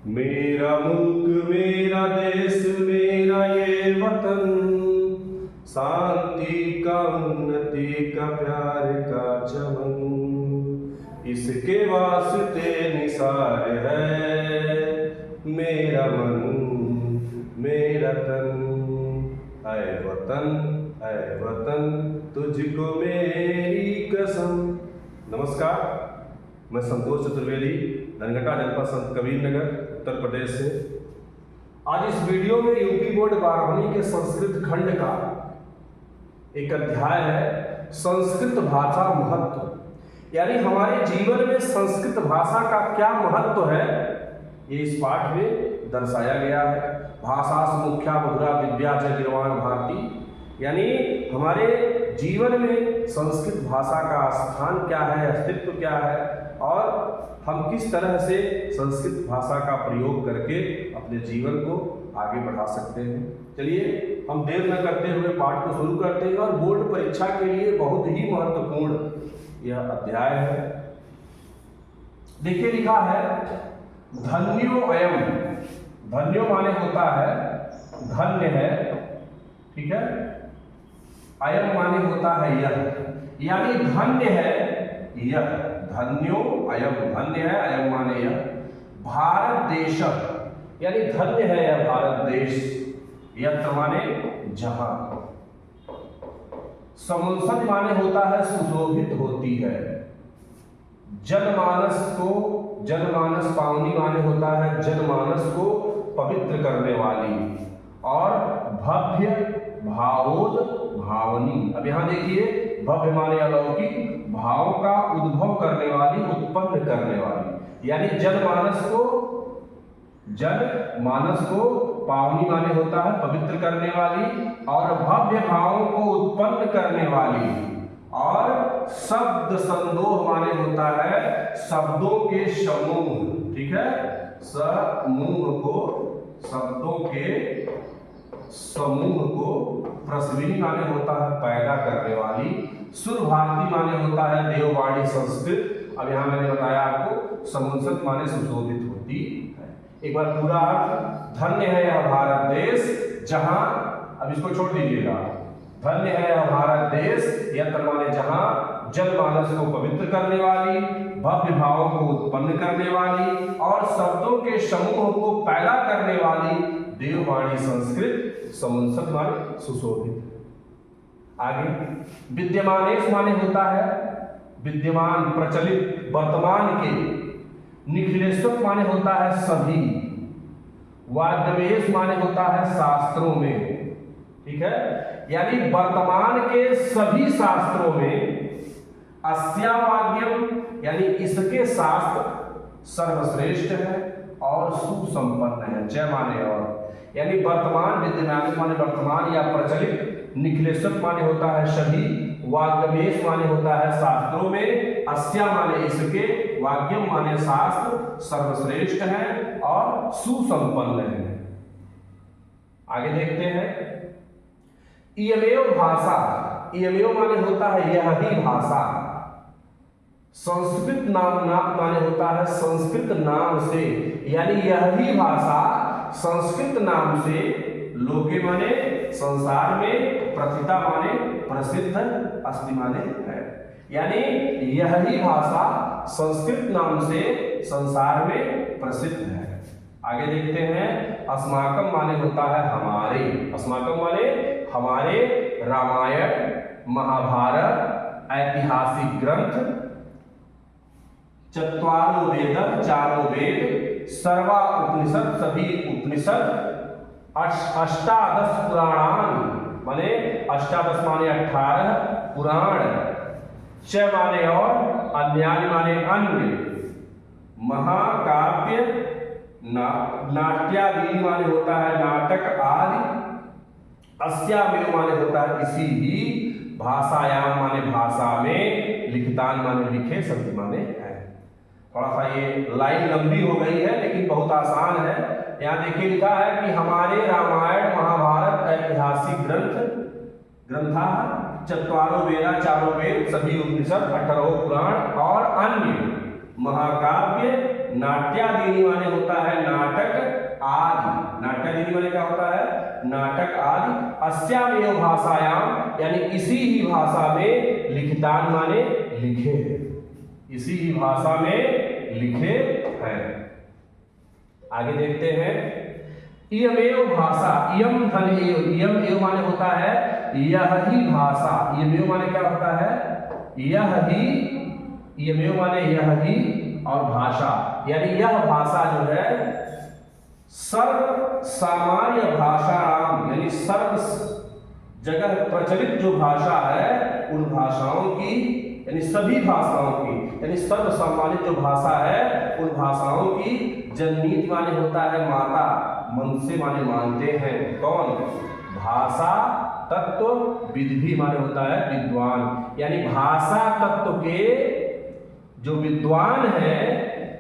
मेरा मुल्क मेरा देश मेरा ये वतन, शांति का उन्नति का प्यार का चमन, इसके वास्ते निसार है मेरा मन मेरा तन। ऐ वतन तुझको मेरी कसम। नमस्कार, मैं संतोष चतुर्वेदी, धनघटा जनपद संत कबीर नगर, उत्तर प्रदेश से। आज इस वीडियो में यूपी बोर्ड 12वीं के संस्कृत खंड का एक अध्याय है संस्कृत भाषा महत्व, यानी हमारे जीवन में संस्कृत भाषा का क्या महत्व है, ये इस पाठ में दर्शाया गया है। भाषा मुख्या मधुरा विद्या च गिरवाण भारती, यानी हमारे जीवन में संस्कृत भाषा का स्थान क्या है, अस्तित्व क्या है, और हम किस तरह से संस्कृत भाषा का प्रयोग करके अपने जीवन को आगे बढ़ा सकते हैं। चलिए हम देर न करते हुए पाठ को शुरू करते हैं। और बोर्ड परीक्षा के लिए बहुत ही महत्वपूर्ण यह अध्याय है। देखिए लिखा है धन्यो अयम। धन्यो माने होता है धन्य है, ठीक है। अयम माने होता है यह, यानी धन्य है यह। धन्यो अयम, धन्य है, अयम माने यह। भारत देश, यानी धन्य है यह भारत देश। यत्र माने जहां। समुंसत माने होता है सुशोभित होती है। जनमानस को, जनमानस पावनी माने होता है जनमानस को पवित्र करने वाली। और भव्य भावोद भावनी। अब यहां देखिए भव्य माने अलौकिक, भाव का उद्भव करने वाली, उत्पन्न करने वाली, यानी जनमानस को पावनी माने होता है पवित्र करने वाली, और भव्य भावों को उत्पन्न करने वाली। और शब्द संदोह माने होता है शब्दों के समूह, ठीक है। समूह को, शब्दों के समूह को। प्रसविनी माने होता है पैदा करने वाली। सुर भारती माने होता है देववाणी संस्कृत। अब यहां मैंने बताया आपको समुंसत माने सुशोभित होती है। एक बार पूरा अर्थ, धन्य है यह भारत देश जहां, अब इसको छोड़ दीजिएगा, धन्य है यह भारत देश, यत्र माने जहां, जनमानस को पवित्र करने वाली, भव्य भावों को उत्पन्न करने वाली, और शब्दों के समूह को पैदा करने वाली देववाणी संस्कृत। समुंसत माने सुशोभित। आगे विद्यमानेश माने होता है विद्यमान, प्रचलित, वर्तमान के। निखिलेश्वर माने होता है सभी। वाग्देवेश माने होता है शास्त्रों में, ठीक है, यानी वर्तमान के सभी शास्त्रों में। अस्यावाग्यम, यानी इसके शास्त्र सर्वश्रेष्ठ है और सुसंपन्न है। जय माने और, यानी वर्तमान, विद्यमान माने वर्तमान या प्रचलित, निखिलेश्वर माने होता है सभी, वाग्देवेश माने होता है शास्त्रों में, अस्या माने इसके, वाग्यम माने शास्त्र, सर्वश्रेष्ठ है और सुसंपन्न है। आगे देखते हैं इयमेव भाषा। इयमेव माने होता है यह ही भाषा। संस्कृत नाम माने होता है संस्कृत नाम से, यानी यह ही भाषा संस्कृत नाम से। लोके माने संसार में, प्रथिता माने प्रसिद्ध, अस्ति माने है, यानी यह ही भाषा संस्कृत नाम से संसार में प्रसिद्ध है। आगे देखते हैं अस्माकम माने होता है हमारे। अस्माकम माने हमारे। रामायण, महाभारत, ऐतिहासिक ग्रंथ, चत्वारो वेद, चारों वेद, सर्वा उपनिषद, सभी उपनिषद, अष्टादश पुराणान माने अष्टादश माने 18 पुराण, च माने और, अन्यानि माने अन्य, महाकाव्य, नाट्यादि माने होता है नाटक आदि, अस्यामेव माने होता है इसी ही, भाषायाम माने भाषा में, लिखितान माने लिखे, सभी माने है। थोड़ा सा ये लाइन लंबी हो गई है लेकिन बहुत आसान है। यहाँ देखिए लिखा है कि हमारे रामायण, महाभारत, ऐतिहासिक ग्रंथा, चत्वारो वेदा, चारों वेद, सभी उपनिषद, 18 पुराण और अन्य महाकाव्य, नाट्यादीनि माने होता है नाटक आदि। नाट्यादीनि माने क्या होता है? नाटक आदि। अस्यामेव भाषायाम यानी इसी ही भाषा में लिखितान माने लिखे, इसी ही भाषा में लिखे हैं। आगे देखते हैं, इयमेव भाषा, इयम धन एव, इयम एव माने होता है यह ही भाषा, इयमेव माने क्या होता है? यह ही, इयमेव माने यह ही और भाषा यानी यह भाषा जो है सर्व सामान्य भाषाराम यानी सर्व जगह प्रचलित जो भाषा है उन भाषाओं की यानी सभी भाषाओं की यानी सर्व सामान्य जो भाषा है उन भाषाओं की जननीति माने होता है माता, मन से माने मानते हैं कौन? भाषा तत्व, विधि माने होता है विद्वान, यानी भाषा तत्व के जो विद्वान है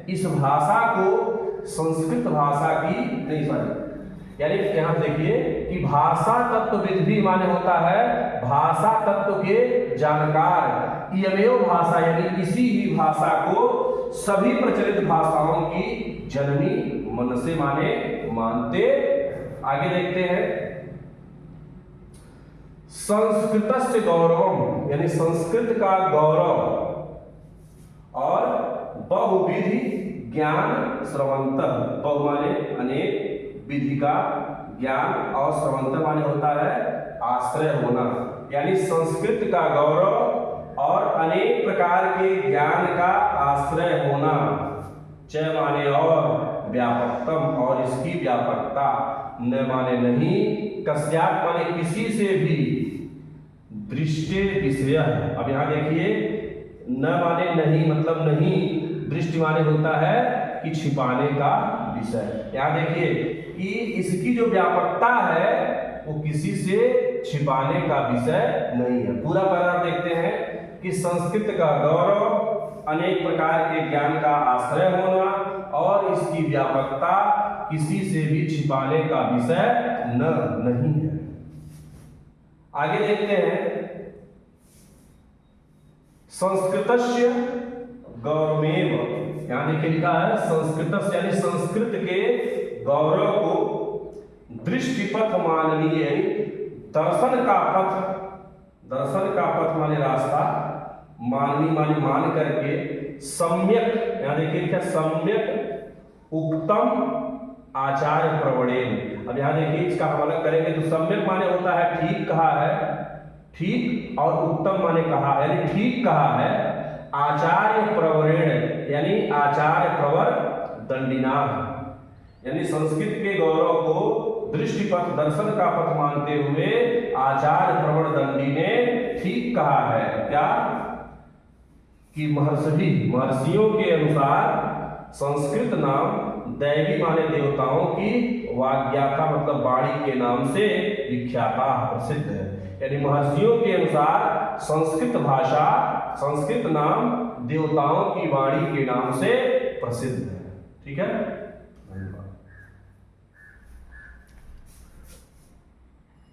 इस भाषा को संस्कृत भाषा की नहीं सॉरी यानी यहां देखिए कि भाषा तत्व विधि माने होता है भाषा तत्व के जानकार। इयमेव भाषा यानी इसी ही भाषा को सभी प्रचलित भाषाओं की जननी, मन से माने मानते। आगे देखते हैं, संस्कृतस्य गौरवम यानी संस्कृत का गौरव और बहुविधि ज्ञान स्रवंत, बहु माने अनेक, विधि का ज्ञान और स्रवंत माने होता है आश्रय होना, यानी संस्कृत का गौरव और अनेक प्रकार के ज्ञान का आश्रय होना। च माने और, व्यापकतम और इसकी व्यापकता, न माने नहीं, कस्यात् माने किसी से भी, दृष्टे विषय। अब यहाँ देखिए न माने नहीं मतलब नहीं, दृष्टि माने होता है कि छिपाने का विषय। यहाँ देखिए कि इसकी जो व्यापकता है वो किसी से छिपाने का विषय नहीं है। पूरा पैराग्राफ देखते हैं कि संस्कृत का गौरव, अनेक प्रकार के ज्ञान का आश्रय होना और इसकी व्यापकता किसी से भी छिपाने का विषय नहीं है। आगे देखते हैं, संस्कृतस्य गौरवमेव, यहाँ देखिए लिखा है संस्कृत यानी संस्कृत के गौरव को दृष्टिपथ माननीय, दर्शन का पथ, दर्शन का पथ माने रास्ता, माननीय माने मान करके, सम्यक यहाँ देखिए लिखा सम्यक उक्तम आचार्य प्रवणेन। अब यहाँ देखिए इसका हम अलग करेंगे तो सम्यक माने होता है ठीक कहा है, ठीक, और उत्तम माने कहा यानी ठीक कहा है, आचार्य प्रवरेण यानी आचार्य प्रवर दंडिना, यानी संस्कृत के गौरव को दृष्टिपथ दर्शन का पथ मानते हुए आचार्य प्रवर दंडी ने ठीक कहा है। क्या कि महर्षियों के अनुसार संस्कृत नाम दैवी माने देवताओं की वाग्याता मतलब वाणी के नाम से विख्याता प्रसिद्ध है। यानी महर्षियों के अनुसार संस्कृत भाषा, संस्कृत नाम देवताओं की वाणी के नाम से प्रसिद्ध है। ठीक है।